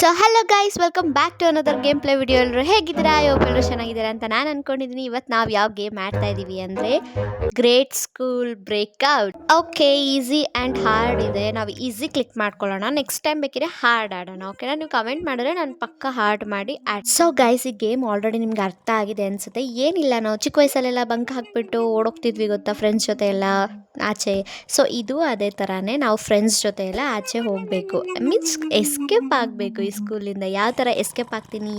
So hello guys, welcome back to another game play video. ಎಲ್ಲರೂ ಹೇಗಿದ್ದೀರಾ? ಎಲ್ಲರೂ ಚೆನ್ನಾಗಿದ್ದೀರಾ ಅಂತ ನಾನು ಅನ್ಕೊಂಡಿದ್ದೀನಿ. ಇವತ್ತು ನಾವು ಯಾವ ಗೇಮ್ ಆಡ್ತಾ ಇದ್ದೀವಿ ಅಂದರೆ great school breakout. Okay, easy and hard ಇದೆ. ನಾವು ಈಸಿ ಕ್ಲಿಕ್ ಮಾಡ್ಕೊಳ್ಳೋಣ. ನೆಕ್ಸ್ಟ್ ಟೈಮ್ ಬೇಕಿದ್ರೆ ಹಾರ್ಡ್ ಆಡೋಣ. ಓಕೆನಾ? ನೀವು ಕಮೆಂಟ್ ಮಾಡಿದ್ರೆ ನಾನು ಪಕ್ಕ ಹಾರ್ಡ್ ಮಾಡಿ ಸೊ ಗೈಸ್, ಈ ಗೇಮ್ ಆಲ್ರೆಡಿ ನಿಮ್ಗೆ ಅರ್ಥ ಆಗಿದೆ ಅನ್ಸುತ್ತೆ. ಏನಿಲ್ಲ, ನಾವು ಚಿಕ್ಕ ವಯಸ್ಸಲ್ಲೆಲ್ಲ ಬಂಕ್ ಹಾಕ್ಬಿಟ್ಟು ಓಡೋಗ್ತಿದ್ವಿ ಗೊತ್ತಾ, ಫ್ರೆಂಡ್ಸ್ ಜೊತೆ ಎಲ್ಲ ಆಚೆ. ಸೊ ಇದು ಅದೇ ಥರನೇ, ನಾವು ಫ್ರೆಂಡ್ಸ್ ಜೊತೆ ಎಲ್ಲ ಆಚೆ ಹೋಗಬೇಕು, ಮೀನ್ಸ್ ಎಸ್ಕೇಪ್ ಆಗಬೇಕು ಈ ಸ್ಕೂಲಿಂದ. ಯಾವ ಥರ ಎಸ್ಕೇಪ್ ಆಗ್ತೀನಿ,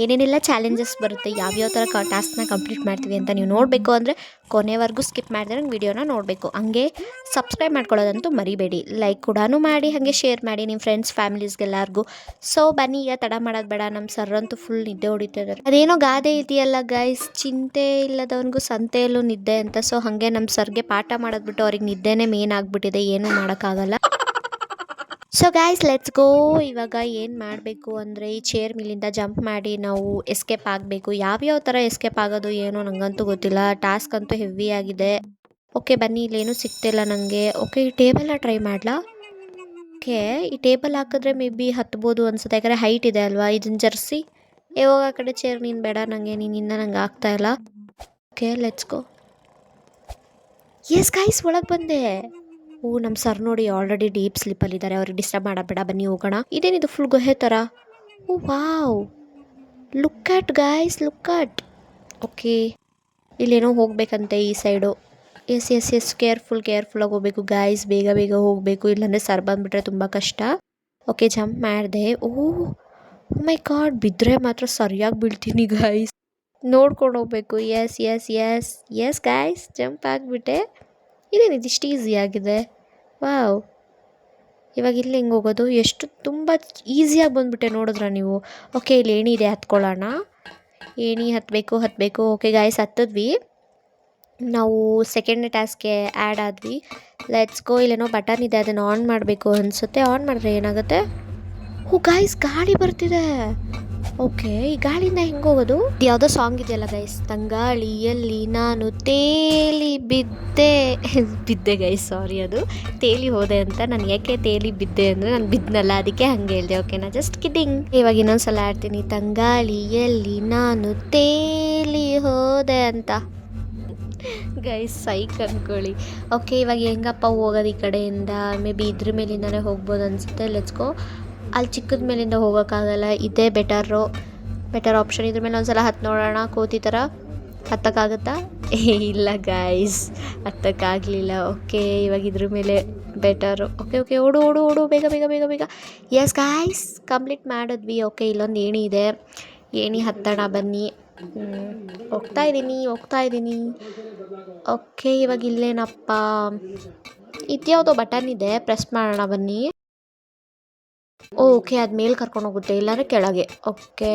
ಏನೇನೆಲ್ಲ ಚಾಲೆಂಜಸ್ ಬರುತ್ತೆ, ಯಾವ್ಯಾವ ಥರ ಟಾಸ್ಕ್ನ ಕಂಪ್ಲೀಟ್ ಮಾಡ್ತೀವಿ ಅಂತ ನೀವು ನೋಡಬೇಕು ಅಂದರೆ ಕೊನೆವರೆಗೂ ಸ್ಕಿಪ್ ಮಾಡಿದ್ರೆ ನಂಗೆ ವೀಡಿಯೋನ ನೋಡಬೇಕು. ಹಂಗೆ ಸಬ್ಸ್ಕ್ರೈಬ್ ಮಾಡ್ಕೊಳ್ಳೋದಂತೂ ಮರಿಬೇಡಿ. ಲೈಕ್ ಕೂಡ ಮಾಡಿ, ಹಾಗೆ ಶೇರ್ ಮಾಡಿ ನಿಮ್ಮ ಫ್ರೆಂಡ್ಸ್ ಫ್ಯಾಮಿಲೀಸ್ಗೆಲ್ಲರಿಗೂ. ಸೊ ಬನ್ನಿ, ಈಗ ತಡ ಮಾಡೋದು ಬೇಡ. ನಮ್ಮ ಸರ್ ಅಂತೂ ಫುಲ್ ನಿದ್ದೆ ಹೊಡಿತಿದ್ದಾರೆ. ಅದೇನೋ ಗಾದೆ ಇದೆಯಲ್ಲ ಗೈಸ್, ಚಿಂತೆ ಇಲ್ಲದವನಿಗೂ ಸಂತೆಯಲ್ಲೂ ನಿದ್ದೆ ಅಂತ. ಸೊ ಹಾಗೆ ನಮ್ಮ ಸರ್ಗೆ ಪಾಠ ಮಾಡೋದ್ಬಿಟ್ಟು ಅವ್ರಿಗೆ ನಿದ್ದೆನೇ ಮೇನ್ ಆಗಿಬಿಟ್ಟಿದೆ, ಏನೂ ಮಾಡೋಕ್ಕಾಗಲ್ಲ. ಸೊ ಗೈಸ್, ಲೆಟ್ಸ್ ಗೋ. ಇವಾಗ ಏನು ಮಾಡಬೇಕು ಅಂದರೆ ಈ ಚೇರ್ ಮೇಲಿಂದ ಜಂಪ್ ಮಾಡಿ ನಾವು ಎಸ್ಕೇಪ್ ಆಗಬೇಕು. ಯಾವ್ಯಾವ ಥರ ಎಸ್ಕೇಪ್ ಆಗೋದು ಏನೋ ನನಗಂತೂ ಗೊತ್ತಿಲ್ಲ. ಟಾಸ್ಕ್ ಅಂತೂ ಹೆವಿ ಆಗಿದೆ. ಓಕೆ ಬನ್ನಿ, ಇಲ್ಲೇನೂ ಸಿಗ್ತಿಲ್ಲ ನನಗೆ. ಓಕೆ, ಈ ಟೇಬಲ್ನ ಟ್ರೈ ಮಾಡಲಾ? ಓಕೆ, ಈ ಟೇಬಲ್ ಹಾಕಿದ್ರೆ ಮೇ ಬಿ ಹತ್ಬೋದು ಅನ್ಸುತ್ತೆ, ಯಾಕಂದರೆ ಹೈಟ್ ಇದೆ ಅಲ್ವಾ. ಇದನ್ನ ಜರ್ಸಿ ಯಾವಾಗ ಆ ಕಡೆ ಚೇರ್ ನೀನು ಬೇಡ ನನಗೆ, ನೀನಿಂದ ನಂಗೆ ಆಗ್ತಾಯಿಲ್ಲ. Okay let's go. Yes guys, ಒಳಗೆ ಬಂದೆ. ನಮ್ಮ ಸರ್ ನೋಡಿ ಆಲ್ರೆಡಿ ಡೀಪ್ ಸ್ಲೀಪಲ್ಲಿದ್ದಾರೆ, ಅವ್ರಿಗೆ ಡಿಸ್ಟರ್ಬ್ ಮಾಡಬೇಡ, ಬನ್ನಿ ಹೋಗೋಣ. ಇದೇನಿದು ಫುಲ್ ಗುಹೆ ಥರ? Oh wow, look at guys, look at. Okay, ಇಲ್ಲೇನೋ ಹೋಗ್ಬೇಕಂತೆ ಈ ಸೈಡು. ಎಸ್ ಎಸ್ ಎಸ್, ಕೇರ್ಫುಲ್ಲಾಗಿ ಹೋಗ್ಬೇಕು ಗೈಸ್, ಬೇಗ ಬೇಗ ಹೋಗಬೇಕು, ಇಲ್ಲಾಂದರೆ ಸರ್ ಬಂದುಬಿಟ್ರೆ ತುಂಬ ಕಷ್ಟ. ಓಕೆ, ಜಂಪ್ ಮಾಡಿದೆ. ಓ ಮೈ ಗಾಡ್, ಬಿದ್ದರೆ ಮಾತ್ರ ಸರಿಯಾಗಿ ಬೀಳ್ತೀನಿ ಗೈಸ್, ನೋಡ್ಕೊಂಡು ಹೋಗ್ಬೇಕು. Yes yes yes yes guys, jump ಆಗಿಬಿಟ್ಟೆ. ಇದೇನಿದು ಇಷ್ಟು ಈಸಿ ಆಗಿದೆ? ವಾವ್, ಇವಾಗ ಇಲ್ಲಿ ಹೆಂಗೆ ಹೋಗೋದು? ಎಷ್ಟು ತುಂಬ ಈಸಿಯಾಗಿ ಬಂದುಬಿಟ್ಟೆ, ನೋಡಿದ್ರ ನೀವು? ಓಕೆ, ಇಲ್ಲಿ ಏಣಿ ಇದೆ, ಹತ್ಕೊಳ್ಳೋಣ. ಏಣಿ ಹತ್ತಬೇಕು. Okay guys, ಹತ್ತಿದ್ವಿ. ನಾವು ಸೆಕೆಂಡ್ನೇ ಟಾಸ್ಕ್ಗೆ ಆ್ಯಡ್ ಆದ್ವಿ. Let's go. ಇಲ್ಲೇನೋ ಬಟನ್ ಇದೆ, ಅದನ್ನು ಆನ್ ಮಾಡಬೇಕು ಅನಿಸುತ್ತೆ. ಆನ್ ಮಾಡಿದ್ರೆ ಏನಾಗುತ್ತೆ? ಓ ಗೈಸ್, ಗಾಳಿ ಬರ್ತಿದೆ. ಓಕೆ, ಈ ಗಾಳಿಯಿಂದ ಹೆಂಗೆ ಹೋಗೋದು? ಯಾವುದೋ ಸಾಂಗ್ ಇದೆಯಲ್ಲ ಗೈಸ್, ತಂಗಾಳಿಯಲ್ಲಿ ನಾನು ತೇಲಿ ಬಿದ್ದೆ ಗೈಸ್, ಸಾರಿ, ಅದು ತೇಲಿ ಹೋದೆ ಅಂತ. ನಾನು ಯಾಕೆ ತೇಲಿ ಬಿದ್ದೆ ಅಂದರೆ ನಾನು ಬಿದ್ದನಲ್ಲ, ಅದಕ್ಕೆ ಹಂಗೆ ಹೇಳಿದೆ. ಓಕೆನಾ, ಜಸ್ಟ್ ಕಿಡ್ಡಿಂಗ್. ಇವಾಗ ಇನ್ನೊಂದ್ಸಲ ಆಡ್ತೀನಿ, ತಂಗಾಳಿಯಲ್ಲಿ ನಾನು ತೇಲಿ ಹೋದೆ ಅಂತ. ಗೈಸ್ ಸೈಕ್ ಅಂದ್ಕೊಳ್ಳಿ. ಓಕೆ, ಇವಾಗ ಹೆಂಗಪ್ಪ ಹೋಗೋದು ಈ ಕಡೆಯಿಂದ? ಮೇ ಬಿ ಇದ್ರ ಮೇಲಿಂದನೇ ಹೋಗ್ಬೋದು ಅನಿಸುತ್ತೆ. Let's go. ಅಲ್ಲಿ ಚಿಕ್ಕದ ಮೇಲಿಂದ ಹೋಗೋಕ್ಕಾಗಲ್ಲ, ಇದೇ ಬೆಟರ್ ಆಪ್ಷನ್. ಇದ್ರ ಮೇಲೆ ಒಂದ್ಸಲ ಹತ್ತು ನೋಡೋಣ, ಕೋತಿ ಥರ. ಹತ್ತಕ್ಕಾಗುತ್ತಾ? ಇಲ್ಲ ಗೈಸ್, ಹತ್ತಕ್ಕಾಗಲಿಲ್ಲ. ಓಕೆ, ಇವಾಗ ಇದ್ರ ಮೇಲೆ ಬೆಟರು. ಓಕೆ, ಓಡು, ಬೇಗ. ಎಸ್ ಗೈಸ್, ಕಂಪ್ಲೀಟ್ ಮಾಡಿದ್ವಿ. ಓಕೆ, ಇಲ್ಲೊಂದು ಏಣಿ ಇದೆ, ಏಣಿ ಹತ್ತೋಣ ಬನ್ನಿ. ಹೋಗ್ತಾ ಇದ್ದೀನಿ. ಓಕೆ, ಇವಾಗ ಇಲ್ಲೇನಪ್ಪ? ಇದ್ಯಾವುದೋ ಬಟನ್ ಇದೆ, ಪ್ರೆಸ್ ಮಾಡೋಣ ಬನ್ನಿ. ಓಕೆ, ಅದು ಮೇಲೆ ಕರ್ಕೊಂಡು ಹೋಗುತ್ತೆ, ಇಲ್ಲಾಂದರೆ ಕೆಳಗೆ. ಓಕೆ,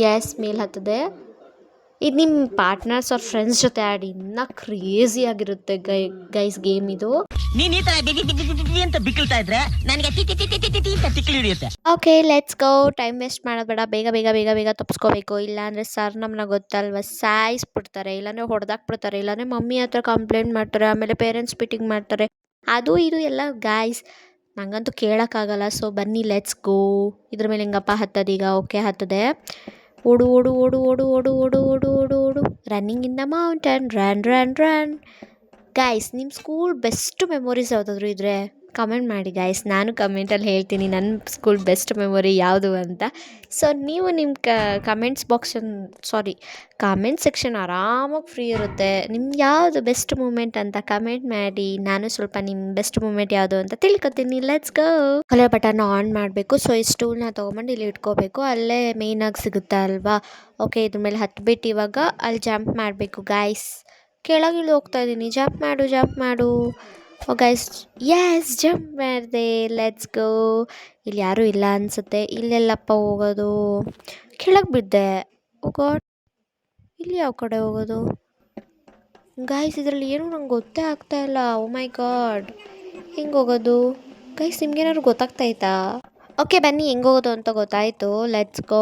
ಎಸ್, ಮೇಲೆ ಹತ್ತದೆ. ಇದು ನಿಮ್ಮ ಪಾರ್ಟ್ನರ್ಸ್ ಅವ್ರ ಫ್ರೆಂಡ್ಸ್ ಜೊತೆ ಆಡಿ, ಇನ್ನೂ ಕ್ರೇಜಿ ಆಗಿರುತ್ತೆ ಗೈಸ್ ಗೇಮ್ ಇದು. Okay, let's go. Time waste ಮಾಡೋದು ಬೇಡ, ಬೇಗ ತಪ್ಪಿಸ್ಕೋಬೇಕು. ಇಲ್ಲಾಂದರೆ ಸರ್ ನಮ್ಮನ್ನ ಗೊತ್ತಲ್ವ, ಸಾಯಿಸ್ಬಿಡ್ತಾರೆ, ಇಲ್ಲಾಂದರೆ ಹೊಡೆದಾಕ್ಬಿಡ್ತಾರೆ, ಇಲ್ಲಾಂದರೆ ಮಮ್ಮಿ ಹತ್ರ ಕಂಪ್ಲೇಂಟ್ ಮಾಡ್ತಾರೆ, ಆಮೇಲೆ ಪೇರೆಂಟ್ಸ್ ಮೀಟಿಂಗ್ ಮಾಡ್ತಾರೆ. ಅದು ಇದು ಎಲ್ಲ ಗೈಸ್ ನಂಗಂತೂ ಕೇಳೋಕ್ಕಾಗಲ್ಲ. ಸೊ ಬನ್ನಿ, ಲೆಟ್ಸ್ ಗೋ. ಇದ್ರ ಮೇಲೆ ಹೆಂಗಪ್ಪ ಹತ್ತದೀಗ? ಓಕೆ, ಹತ್ತದೆ. ಓಡು. Running in the mountain, run. Guys, ನಿಮ್ಮ ಸ್ಕೂಲ್ ಬೆಸ್ಟ್ ಮೆಮೊರೀಸ್ ಯಾವುದಾದ್ರು ಇದ್ದರೆ ಕಮೆಂಟ್ ಮಾಡಿ ಗೈಸ್, ನಾನು ಕಮೆಂಟಲ್ಲಿ ಹೇಳ್ತೀನಿ ನನ್ನ ಸ್ಕೂಲ್ ಬೆಸ್ಟ್ ಮೆಮೊರಿ ಯಾವುದು ಅಂತ. ಸೊ ನೀವು ನಿಮ್ಮ ಕಾಮೆಂಟ್ ಸೆಕ್ಷನ್ ಆರಾಮಾಗಿ ಫ್ರೀ ಇರುತ್ತೆ. ನಿಮ್ಗೆ ಯಾವುದು ಬೆಸ್ಟ್ ಮೂಮೆಂಟ್ ಅಂತ ಕಮೆಂಟ್ ಮಾಡಿ, ನಾನು ಸ್ವಲ್ಪ ನಿಮ್ಮ ಬೆಸ್ಟ್ ಮೂಮೆಂಟ್ ಯಾವುದು ಅಂತ ತಿಳ್ಕೊತೀನಿ. Let's go. Colour button on ಮಾಡಬೇಕು. ಸೊ ಈ ಸ್ಟೂಲ್ನ ತೊಗೊಂಬಂದು ಇಲ್ಲಿ ಇಟ್ಕೋಬೇಕು, ಅಲ್ಲೇ ಮೇಯ್ನಾಗಿ ಸಿಗುತ್ತೆ ಅಲ್ವಾ. ಓಕೆ, ಇದ್ರ ಮೇಲೆ ಹತ್ಬಿಟ್ಟು ಇವಾಗ ಅಲ್ಲಿ ಜಂಪ್ ಮಾಡಬೇಕು ಗೈಸ್. ಕೆಳಗೆ ಹೋಗ್ತಾ ಇದ್ದೀನಿ, ಜಂಪ್ ಮಾಡು. ಓ ಗೈಸ್, ಎಸ್, ಜಂಪ್ ಮಾಡಿದೆ. Let's go. ಇಲ್ಲಿ ಯಾರೂ ಇಲ್ಲ ಅನಿಸುತ್ತೆ. ಇಲ್ಲೆಲ್ಲಪ್ಪ ಹೋಗೋದು? ಕೆಳಗೆ ಬಿದ್ದೆ. ಓ ಗಾಡ್, ಇಲ್ಲಿ ಯಾವ ಕಡೆ ಹೋಗೋದು ಗೈಸ್? ಇದರಲ್ಲಿ ಏನೂ ನಂಗೆ ಗೊತ್ತೇ ಆಗ್ತಾಯಿಲ್ಲ. ಓ ಮೈ ಗಾಡ್, ಹೆಂಗೆ ಹೋಗೋದು ಗೈಸ್? ನಿಮ್ಗೇನಾದ್ರು ಗೊತ್ತಾಗ್ತಾಯಿತ್ತಾ? ಓಕೆ ಬನ್ನಿ, ಹೆಂಗೆ ಹೋಗೋದು ಅಂತ ಗೊತ್ತಾಯಿತು. Let's go.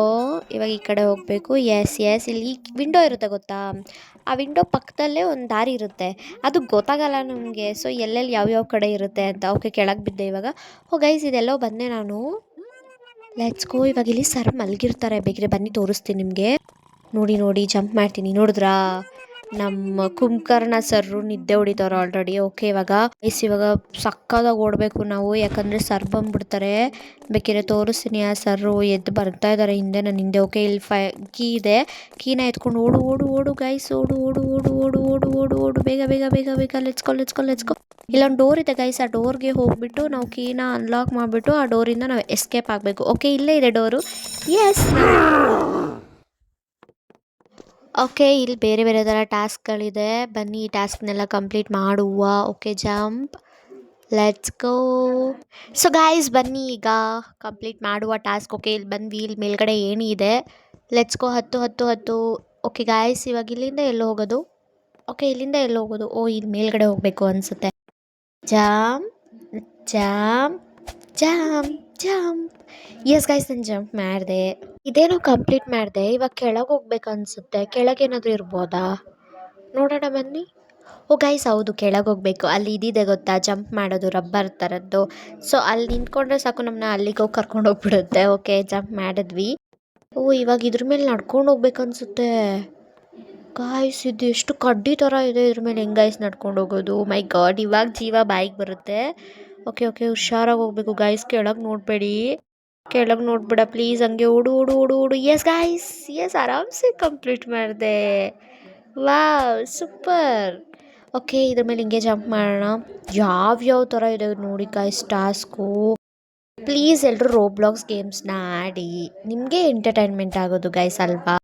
ಇವಾಗ ಈ ಕಡೆ ಹೋಗಬೇಕು. ಎಸ್, ಇಲ್ಲಿ ವಿಂಡೋ ಇರುತ್ತೆ ಗೊತ್ತಾ, ಆ ವಿಂಡೋ ಪಕ್ಕದಲ್ಲೇ ಒಂದು ದಾರಿ ಇರುತ್ತೆ, ಅದು ಗೊತ್ತಾಗಲ್ಲ ನಮಗೆ. ಸೊ ಎಲ್ಲೆಲ್ಲಿ ಯಾವ್ಯಾವ ಕಡೆ ಇರುತ್ತೆ ಅಂತ. ಓಕೆ, ಕೆಳಗೆ ಬಿದ್ದೆ ಇವಾಗ. ಗೈಸ್, ಇದೆಲ್ಲೋ ಬಂದೆ ನಾನು. Let's go. ಇವಾಗ ಇಲ್ಲಿ ಸರ್ ಮಲಗಿರ್ತಾರೆ, ಬೇಕಿದ್ರೆ ಬನ್ನಿ ತೋರಿಸ್ತೀನಿ ನಿಮಗೆ. ನೋಡಿ ನೋಡಿ ಜಂಪ್ ಮಾಡ್ತೀನಿ, ನೋಡಿದ್ರಾ ನಮ್ಮ ಕುಂಭಕರ್ಣ ಸರ್ರು ನಿದ್ದೆ ಹೊಡಿತಾರೆ ಆಲ್ರೆಡಿ. ಓಕೆ, ಇವಾಗ ಸಕ್ಕದಾಗಿ ಓಡಬೇಕು ನಾವು, ಯಾಕಂದರೆ ಸರ್ ಬಂದ್ಬಿಡ್ತಾರೆ. ಬೇಕಿದ್ರೆ ತೋರಿಸ್ತೀನಿ, ಆ ಸರ್ರು ಎದ್ದು ಬರ್ತಾ ಇದ್ದಾರೆ ಹಿಂದೆ, ನನ್ನ ಹಿಂದೆ. ಓಕೆ, ಇಲ್ಲಿ ಕೀ ಇದೆ, ಕೀನ ಎತ್ಕೊಂಡು ಓಡು ಓಡು ಓಡು ಗೈಸ್, ಓಡು ಓಡು ಓಡು ಓಡು ಓಡು ಓಡು ಓಡು ಬೇಗ ಬೇಗ ಬೇಗ ಬೇಗ. ಲೆಟ್ಸ್ಕೊ. ಇಲ್ಲೊಂದು ಡೋರ್ ಇದೆ ಗೈಸ್, ಆ ಡೋರ್ಗೆ ಹೋಗ್ಬಿಟ್ಟು ನಾವು ಕೀನ ಅನ್ಲಾಕ್ ಮಾಡಿಬಿಟ್ಟು ಆ ಡೋರಿಂದ ನಾವು ಎಸ್ಕೇಪ್ ಆಗಬೇಕು. ಓಕೆ, ಇಲ್ಲೇ ಇದೆ ಡೋರು. ಎಸ್. ಓಕೆ, ಇಲ್ಲಿ ಬೇರೆ ಬೇರೆ ಥರ ಟಾಸ್ಕ್ಗಳಿದೆ, ಬನ್ನಿ ಈ ಟಾಸ್ಕ್ನೆಲ್ಲ ಕಂಪ್ಲೀಟ್ ಮಾಡುವ. Okay, jump, let's go. So guys ಬನ್ನಿ ಈಗ ಕಂಪ್ಲೀಟ್ ಮಾಡುವ ಟಾಸ್ಕ್. ಓಕೆ, ಇಲ್ಲಿ ಬಂದ್ವಿ, ಇಲ್ಲಿ ಮೇಲ್ಗಡೆ ಏಣಿ ಇದೆ. ಲೆಟ್ಸ್ ಗೋ, ಹತ್ತು. ಓಕೆ ಗಾಯ್ಸ್, ಇವಾಗ ಇಲ್ಲಿಂದ ಎಲ್ಲೋ ಹೋಗೋದು? ಓಕೆ, ಇಲ್ಲಿಂದ ಎಲ್ಲೋ ಹೋಗೋದು? ಓ, ಇಲ್ಲಿ ಮೇಲ್ಗಡೆ ಹೋಗಬೇಕು ಅನಿಸುತ್ತೆ. Jump jump jump jump. Yes guys, ನಾನು ಜಂಪ್ ಮಾಡಿದೆ. ಇದೇನೋ ಕಂಪ್ಲೀಟ್ ಮಾಡಿದೆ. ಇವಾಗ ಕೆಳಗೆ ಹೋಗ್ಬೇಕು ಅನಿಸುತ್ತೆ. ಕೆಳಗೇನಾದರೂ ಇರ್ಬೋದಾ? ನೋಡೋಣ ಬನ್ನಿ. ಓ ಗೈಸ್, ಹೌದು, ಕೆಳಗೆ ಹೋಗಬೇಕು. ಅಲ್ಲಿ ಇದಿದೆ ಗೊತ್ತಾ, ಜಂಪ್ ಮಾಡೋದು, ರಬ್ಬರ್ ಥರದ್ದು. ಸೊ ಅಲ್ಲಿ ನಿಂತ್ಕೊಂಡ್ರೆ ಸಾಕು, ನಮ್ಮನ್ನ ಅಲ್ಲಿಗೆ ಹೋಗಿ ಕರ್ಕೊಂಡು ಹೋಗ್ಬಿಡುತ್ತೆ. ಓಕೆ, ಜಂಪ್ ಮಾಡಿದ್ವಿ. ಓ, ಇವಾಗ ಇದ್ರ ಮೇಲೆ ನಡ್ಕೊಂಡು ಹೋಗ್ಬೇಕು ಅನಿಸುತ್ತೆ. ಗಾಯ್ಸ್, ಇದು ಎಷ್ಟು ಕಡ್ಡಿ ಥರ ಇದೆ, ಇದ್ರ ಮೇಲೆ ಹೆಂಗೆ ಗಾಯ್ಸ್ ನಡ್ಕೊಂಡು ಹೋಗೋದು? ಮೈ ಗಾಡ್, ಇವಾಗ ಜೀವ ಬಾಯಿಗೆ ಬರುತ್ತೆ. ಓಕೆ, ಹುಷಾರಾಗಿ ಹೋಗ್ಬೇಕು ಗಾಯ್ಸ್, ಕೆಳಗೆ ನೋಡಬೇಡಿ, ಕೆಳಗೆ ನೋಡ್ಬೇಡ ಪ್ಲೀಸ್. ಹಂಗೆ ಓಡು ಓಡು ಓಡು ಓಡು. ಎಸ್ ಗಾಯ್ಸ್, ಎಸ್, ಆರಾಮ್ಸೆ ಕಂಪ್ಲೀಟ್ ಮಾಡಿದೆ. Wow, super. ಓಕೆ, ಇದ್ರ ಮೇಲೆ ಹಿಂಗೆ ಜಂಪ್ ಮಾಡೋಣ. ಯಾವ ಥರ ಇದೆ ನೋಡಿ ಗಾಯ್ಸ್ ಟಾಸ್ಕು. ಪ್ಲೀಸ್ ಎಲ್ಲರೂ ರೋಬ್ಲಾಕ್ಸ್ ಗೇಮ್ಸ್ನ ಆಡಿ, ನಿಮಗೆ ಎಂಟರ್ಟೈನ್ಮೆಂಟ್ ಆಗೋದು ಗೈಸ್ ಅಲ್ವಾ?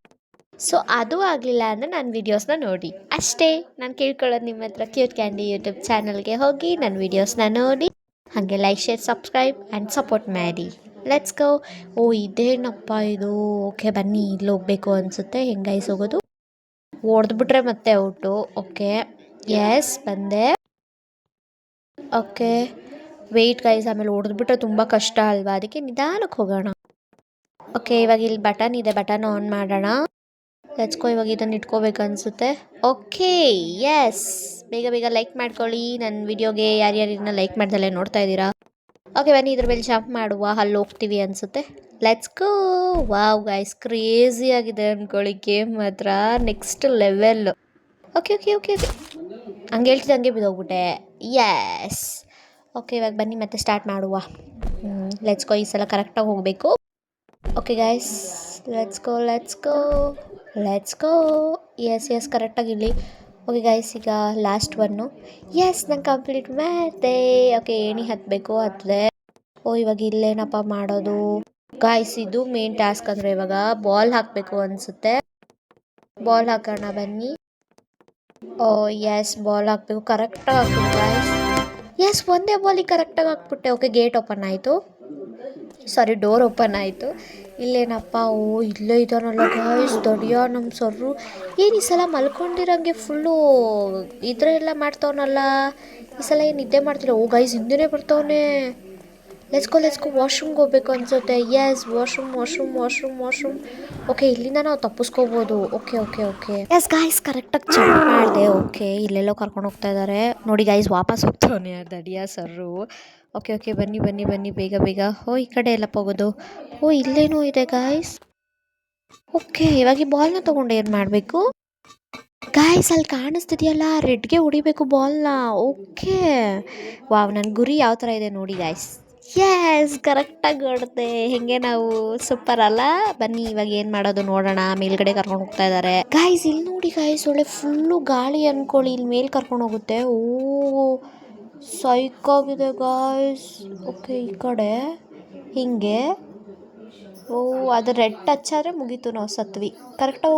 ಸೊ ಅದು ಆಗಲಿಲ್ಲ ಅಂದರೆ ನನ್ನ ವೀಡಿಯೋಸ್ನ ನೋಡಿ ಅಷ್ಟೇ. ನಾನು ಕೇಳ್ಕೊಳ್ಳೋದು ನಿಮ್ಮ ಹತ್ರ, ಕ್ಯೂಟ್ ಕ್ಯಾಂಡಿ ಯೂಟ್ಯೂಬ್ ಚಾನಲ್ಗೆ ಹೋಗಿ ನನ್ನ ವೀಡಿಯೋಸ್ನ ನೋಡಿ, ಹಾಗೆ like, share, subscribe and support ಮಾಡಿ. Let's go. ಓ, ಇದೇನಪ್ಪ ಇದು? ಓಕೆ, ಬನ್ನಿ, ಇಲ್ಲಿ ಹೋಗಬೇಕು ಅನಿಸುತ್ತೆ. ಹೆಂಗೈಸ್ ಹೋಗೋದು? ಹೊಡೆದ್ಬಿಟ್ರೆ ಮತ್ತೆ ಔಟು. ಓಕೆ, ಎಸ್, ಬಂದೆ. ಓಕೆ, ವೆಯ್ಟ್ ಗೈಸ್, ಆಮೇಲೆ ಹೊಡೆದ್ಬಿಟ್ರೆ ತುಂಬ ಕಷ್ಟ ಅಲ್ವಾ, ಅದಕ್ಕೆ ನಿಧಾನಕ್ಕೆ ಹೋಗೋಣ. ಓಕೆ, ಇವಾಗ ಇಲ್ಲಿ ಬಟನ್ ಇದೆ, ಬಟನ್ ಆನ್ ಮಾಡೋಣ. Let's go. ಇವಾಗ ಇದನ್ನು ಇಟ್ಕೋಬೇಕು ಅನಿಸುತ್ತೆ. ಓಕೆ, ಎಸ್, ಬೇಗ ಬೇಗ ಲೈಕ್ ಮಾಡ್ಕೊಳ್ಳಿ ನನ್ನ ವಿಡಿಯೋಗೆ. ಯಾರ್ಯಾರು ಇದನ್ನ ಲೈಕ್ ಮಾಡ್ದಲ್ಲೇ ನೋಡ್ತಾ ಇದ್ದೀರಾ? ಓಕೆ, ಬನ್ನಿ ಇದ್ರ ಮೇಲೆ ಜಂಪ್ ಮಾಡುವ. ಅಲ್ಲಿ ಹೋಗ್ತೀವಿ ಅನಿಸುತ್ತೆ. Let's go. Wow guys, crazy ಆಗಿದೆ ಅಂದ್ಕೊಳ್ಳಿ ಗೇಮ್ ಮಾತ್ರ, ನೆಕ್ಸ್ಟ್ ಲೆವೆಲ್. ಓಕೆ, ಹಂಗೆ ಹೇಳ್ತಿದ್ದೆ, ಹಂಗೆ ಬಿದ್ದೋಗ್ಬಿಟ್ಟೆ. ಎಸ್. ಓಕೆ, ಇವಾಗ ಬನ್ನಿ ಮತ್ತೆ ಸ್ಟಾರ್ಟ್ ಮಾಡುವ. Let's go. ಈ ಸಲ ಕರೆಕ್ಟಾಗಿ ಹೋಗಬೇಕು. Okay guys, let's go. Yes, ಕರೆಕ್ಟಾಗಿ ಇಲ್ಲಿ. ಓಕೆ ಗೈಸ್, ಈಗ ಲಾಸ್ಟ್ ಒನ್ನು. ಎಸ್, ನಾನು ಕಂಪ್ಲೀಟ್ ಮಾಡಿದೆ. ಓಕೆ, ಏಣಿ ಹತ್ತಬೇಕು, ಹತ್ತಿದೆ. ಓ, ಇವಾಗ ಇಲ್ಲೇನಪ್ಪ ಮಾಡೋದು? ಗಾಯ್ಸ್, ಇದು ಮೇನ್ ಟಾಸ್ಕ್. ಅಂದರೆ ಇವಾಗ ಬಾಲ್ ಹಾಕಬೇಕು ಅನಿಸುತ್ತೆ. ಬಾಲ್ ಹಾಕೋಣ ಬನ್ನಿ. ಓ ಎಸ್, ಬಾಲ್ ಹಾಕಬೇಕು, ಕರೆಕ್ಟಾಗಿ ಹಾಕ್ಬೇಕು ಗಾಯ್ಸ್. ಎಸ್, ಒಂದೇ ಬಾಲಿಗೆ ಕರೆಕ್ಟಾಗಿ ಹಾಕ್ಬಿಟ್ಟೆ. ಓಕೆ, ಗೇಟ್ ಓಪನ್ ಆಯಿತು, ಸಾರಿ, ಡೋರ್ ಓಪನ್ ಆಯಿತು. ಇಲ್ಲೇನಪ್ಪ? ಓ, ಇಲ್ಲೇ ಇದ್ದಾನಲ್ಲ ಗಾಯ್ಸ್, ದೊಡ್ಡ ನಮ್ಮ ಸರ್ರು. ಏನು ಈ ಸಲ ಮಲ್ಕೊಂಡಿರಂಗೆ ಫುಲ್ಲು ಇದರೆಲ್ಲ ಮಾಡ್ತವನಲ್ಲ, ಈ ಸಲ ಏನು ನಿದ್ದೆ ಮಾಡ್ತಿಲ್ಲ. ಓ ಗೈಸ್, ಹಿಂದೆನೇ ಬರ್ತವನೆ. Let's go. ವಾಶ್ರೂಮ್ಗೆ ಹೋಗ್ಬೇಕು ಅನ್ಸುತ್ತೆ. S, washroom. ಓಕೆ, ಇಲ್ಲಿಂದ ನಾವು ತಪ್ಪಿಸ್ಕೋಬೋದು. ಓಕೆ. ಎಸ್ ಗಾಯ್ಸ್, ಕರೆಕ್ಟಾಗಿ ಚೆಕ್ ಮಾಡಿದೆ. ಓಕೆ, ಇಲ್ಲೆಲ್ಲೋ ಕರ್ಕೊಂಡು ಹೋಗ್ತಾ ಇದ್ದಾರೆ ನೋಡಿ ಗಾಯ್ಸ್, ವಾಪಸ್ ಹೋಗ್ತವನೆ ದಡಿಯಾ ಸರ್ರು. ಓಕೆ, ಬನ್ನಿ ಬೇಗ. ಓ, ಈ ಕಡೆ ಎಲ್ಲಪ್ಪ ಹೋಗೋದು? ಓ, ಇಲ್ಲೇನೂ ಇದೆ ಗಾಯ್ಸ್. ಓಕೆ, ಇವಾಗ ಈ ಬಾಲ್ನ ತೊಗೊಂಡು ಏನು ಮಾಡಬೇಕು? ಗಾಯ್ಸ್, ಅಲ್ಲಿ ಕಾಣಿಸ್ತಿದೆಯಲ್ಲ, ರೆಡ್ಗೆ ಹೊಡಿಬೇಕು ಬಾಲ್ನ. ಓಕೆ, ವಾವ್, ನನ್ನ ಗುರಿ ಯಾವ ಥರ ಇದೆ ನೋಡಿ ಗಾಯ್ಸ್. ಎಸ್, ಕರೆಕ್ಟಾಗಿ ಹೊಡೆದೆ. ಹೆಂಗೆ ನಾವು ಸೂಪರ್ ಅಲ್ಲ? ಬನ್ನಿ ಇವಾಗ ಏನು ಮಾಡೋದು ನೋಡೋಣ. ಮೇಲ್ಗಡೆ ಕರ್ಕೊಂಡು ಹೋಗ್ತಾ ಇದ್ದಾರೆ ಗಾಯ್ಸ್. ಇಲ್ಲಿ ನೋಡಿ ಗಾಯ್ಸ್, ಒಳ್ಳೆ ಫುಲ್ಲು ಗಾಳಿ ಅನ್ಕೊಳ್ಳಿ, ಇಲ್ಲಿ ಮೇಲೆ ಕರ್ಕೊಂಡು ಹೋಗುತ್ತೆ. ಓ, ಸೈಕಾಗಿದೆ ಗಾಯ್ಸ್. ಓಕೆ, ಈ ಕಡೆ ಹಿಂಗೆ. ಓ, ಅದು ರೆಡ್ ಟಚ್ ಆದರೆ ಮುಗೀತು, ನಾವು ಸತ್ವಿ. ಕರೆಕ್ಟಾಗಿ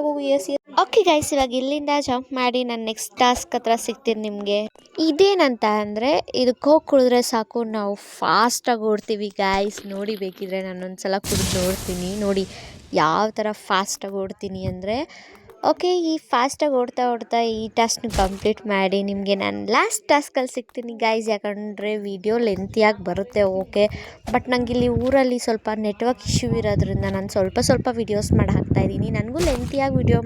ಹೋಗು. ಎಸ್. ಓಕೆ ಗೈಸ್, ಇವಾಗ ಇಲ್ಲಿಂದ ಜಂಪ್ ಮಾಡಿ ನಾನು ನೆಕ್ಸ್ಟ್ ಟಾಸ್ಕ್ ಹತ್ರ ಸಿಗ್ತೀನಿ ನಿಮಗೆ. ಇದೇನಂತ ಅಂದರೆ, ಇದಕ್ಕೆ ಹೋಗಿ ಕುಡಿದ್ರೆ ಸಾಕು, ನಾವು ಫಾಸ್ಟಾಗಿ ಓಡ್ತೀವಿ ಗಾಯ್ಸ್. ನೋಡಿ, ಬೇಕಿದ್ರೆ ನಾನೊಂದು ಸಲ ಕುಡಿದು ನೋಡ್ತೀನಿ. ನೋಡಿ ಯಾವ ಥರ ಫಾಸ್ಟಾಗಿ ಓಡ್ತೀನಿ ಅಂದರೆ, ಓಕೆ, ಈ ಫಾಸ್ಟಾಗಿ ಓಡ್ತಾ ಓಡ್ತಾ ಈ ಟಾಸ್ಕ್ನ ಕಂಪ್ಲೀಟ್ ಮಾಡಿ ನಿಮಗೆ ನಾನು ಲಾಸ್ಟ್ ಟಾಸ್ಕಲ್ಲಿ ಸಿಗ್ತೀನಿ ಗೈಸ್. ಯಾಕಂದರೆ ವಿಡಿಯೋ ಲೆಂತಿಯಾಗಿ ಬರುತ್ತೆ ಓಕೆ, ಬಟ್ ನನಗೆ ಇಲ್ಲಿ ಊರಲ್ಲಿ ಸ್ವಲ್ಪ ನೆಟ್ವರ್ಕ್ ಇಶ್ಯೂ ಇರೋದ್ರಿಂದ ನಾನು ಸ್ವಲ್ಪ ವೀಡಿಯೋಸ್ ಮಾಡಿ ಹಾಕ್ತಾಯಿದ್ದೀನಿ. ನನಗೂ ಲೆಂತಿಯಾಗಿ ವಿಡಿಯೋ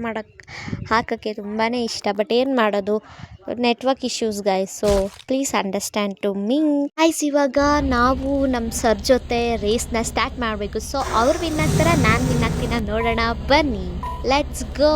ಹಾಕೋಕ್ಕೆ ತುಂಬಾ ಇಷ್ಟ, ಬಟ್ ಏನು ಮಾಡೋದು, network issues guys. So please understand to me guys. ಇವಾಗ ನಾವು ನಮ್ಮ ಸರ್ ಜೊತೆ ರೇಸ್ನ ಸ್ಟಾರ್ಟ್ ಮಾಡಬೇಕು. ಸೊ ಅವ್ರು ವಿನ್ ಆಗ್ತಾರ, ನಾನು ವಿನ್ ಆಗ್ತೀನ ನೋಡೋಣ ಬನ್ನಿ. Let's go.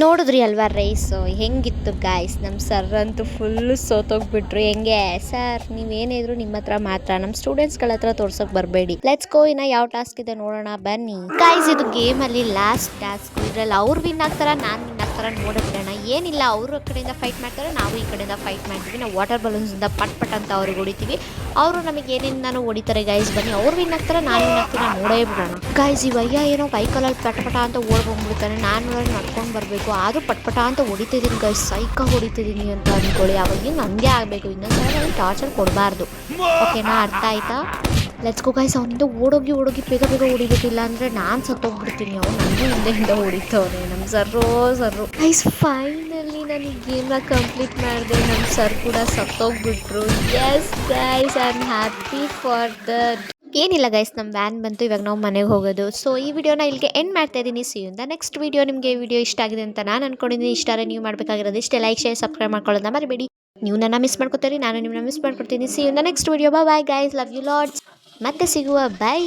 ನೋಡಿದ್ರಿ ಅಲ್ವಾ ರೇಸು ಹೆಂಗಿತ್ತು ಗಾಯ್ಸ್. ನಮ್ಮ ಸರ್ ಅಂತೂ ಫುಲ್ಲು ಸೋತೋಗ್ಬಿಟ್ರು. ಹೆಂಗೆ ಸರ್, ನೀವೇನಿದ್ರು ನಿಮ್ಮ ಹತ್ರ ಮಾತ್ರ, ನಮ್ಮ ಸ್ಟೂಡೆಂಟ್ಸ್ಗಳ ಹತ್ರ ತೋರ್ಸೋಕೆ ಬರಬೇಡಿ. Let's go. ಇನ್ನು ಯಾವ ಟಾಸ್ಕ್ ಇದೆ ನೋಡೋಣ ಬನ್ನಿ ಗಾಯ್ಸ್. ಇದು ಗೇಮಲ್ಲಿ ಲಾಸ್ಟ್ ಟಾಸ್ಕ್. ಇದ್ರಲ್ಲಿ ಅವ್ರು ವಿನ್ ಆಗ್ತಾರ, ನಾನು ವಿನ್ ಆಗ್ತಾರ ನೋಡೋಣ. ಏನಿಲ್ಲ, ಅವರು ಕಡೆಯಿಂದ ಫೈಟ್ ಮಾಡ್ತಾರೆ, ನಾವು ಈ ಕಡೆಯಿಂದ ಫೈಟ್ ಮಾಡ್ತೀವಿ. ನಾವು ವಾಟರ್ ಬಲೂನ್ಸಿಂದ ಪಟ್ ಅಂತ ಅವ್ರಿಗೆ ಹೊಡಿತೀವಿ. ಅವರು ನಮಗೆ ಏನೇನು ಹೊಡಿತಾರೆ ಗೈಸ್. ಬನ್ನಿ, ಅವ್ರು ವಿನ್ ಆಗ್ತಾರೆ, ನಾನು ವಿನ್ ಆಗ್ತೀನಿ, ನೋಡೇ ಬಿಡೋಣ ಗೈಸ್. ಇವಯ್ಯ ಏನೋ ಬೈಕಲ್ಲಿ ಪಟ ಅಂತ ಓಡ್ಬಂದ್ಬಿಡ್ತಾನೆ. ನಾನು ನಡ್ಕೊಂಡು ಬರಬೇಕು, ಆದರೂ ಪಟ್ಪಟ ಅಂತ ಹೊಡಿತಿದ್ದೀನಿ ಗೈಸ್. ಸೈಕಾಗಿ ಹೊಡಿತಿದ್ದೀನಿ ಅಂತ ಅಂದ್ಕೊಳ್ಳಿ. ಅವಾಗ ನನಗೆ ಆಗಬೇಕು, ಇನ್ನೊಂದ್ಸಲ ನನಗೆ ಟಾರ್ಚರ್ ಕೊಡಬಾರ್ದು. ಓಕೆನಾ, ಅರ್ಥ ಆಯ್ತಾ? Let's go guys. ಅವನಿಂದ ಓಡೋಗಿ ಬೇಗ ಹೊಡಿಬೇಕಿಲ್ಲ ಅಂದರೆ ನಾನು ಸತ್ತೋಗ್ಬಿಡ್ತೀನಿ. ಅವ್ನು ನನಗೂ ಹಿಂದೆ ಹೊಡಿತವನೆ. ನಮ್ಮ ಸರ್ರು ಗೈಸ್, ಫೈನಲಿ ನಾನು ಈ ಗೇಮ್ನ ಕಂಪ್ಲೀಟ್ ಮಾಡಿದೆ. ನಮ್ಮ ಸರ್ ಕೂಡ ಸತ್ತೋಗ್ಬಿಟ್ರು. Yes guys, I am happy for that. ಏನಿಲ್ಲ ಗೈಸ್, ನಮ್ಮ ವ್ಯಾನ್ ಬಂತು. ಇವಾಗ ನಾವು ಮನೆಗೆ ಹೋಗೋದು. ಸೊ ಈ ವಿಡಿಯೋನ ಇಲ್ಲಿಗೆ ಎಂಡ್ ಮಾಡ್ತಾ ಇದ್ದೀನಿ. See you in the next video. ನಿಮಗೆ ಈ ವಿಡಿಯೋ ಇಷ್ಟ ಆಗಿದೆ ಅಂತ ನಾನು ಅನ್ಕೊಂಡಿದ್ದೀನಿ. ಇಷ್ಟ ಆದರೆ ನೀವು ಮಾಡಬೇಕಾಗಿರೋದು ಇಷ್ಟೇ, ಲೈಕ್ ಶೇರ್ ಸಬ್ಸ್ಕ್ರೈಬ್ ಮಾಡ್ಕೊಳ್ಳೋದನ್ನ ಮರಿಬೇಡಿ. ನೀವು ನನ್ನ ಮಿಸ್ ಮಾಡ್ಕೊತೀರಿ, ನಾನು ನಿಮ್ಮನ್ನ ಮಿಸ್ ಮಾಡ್ಕೊಡ್ತೀನಿ. See you in the next video. Bye guys, love you lots. ಮತ್ತೆ ಸಿಗುವ, ಬೈ.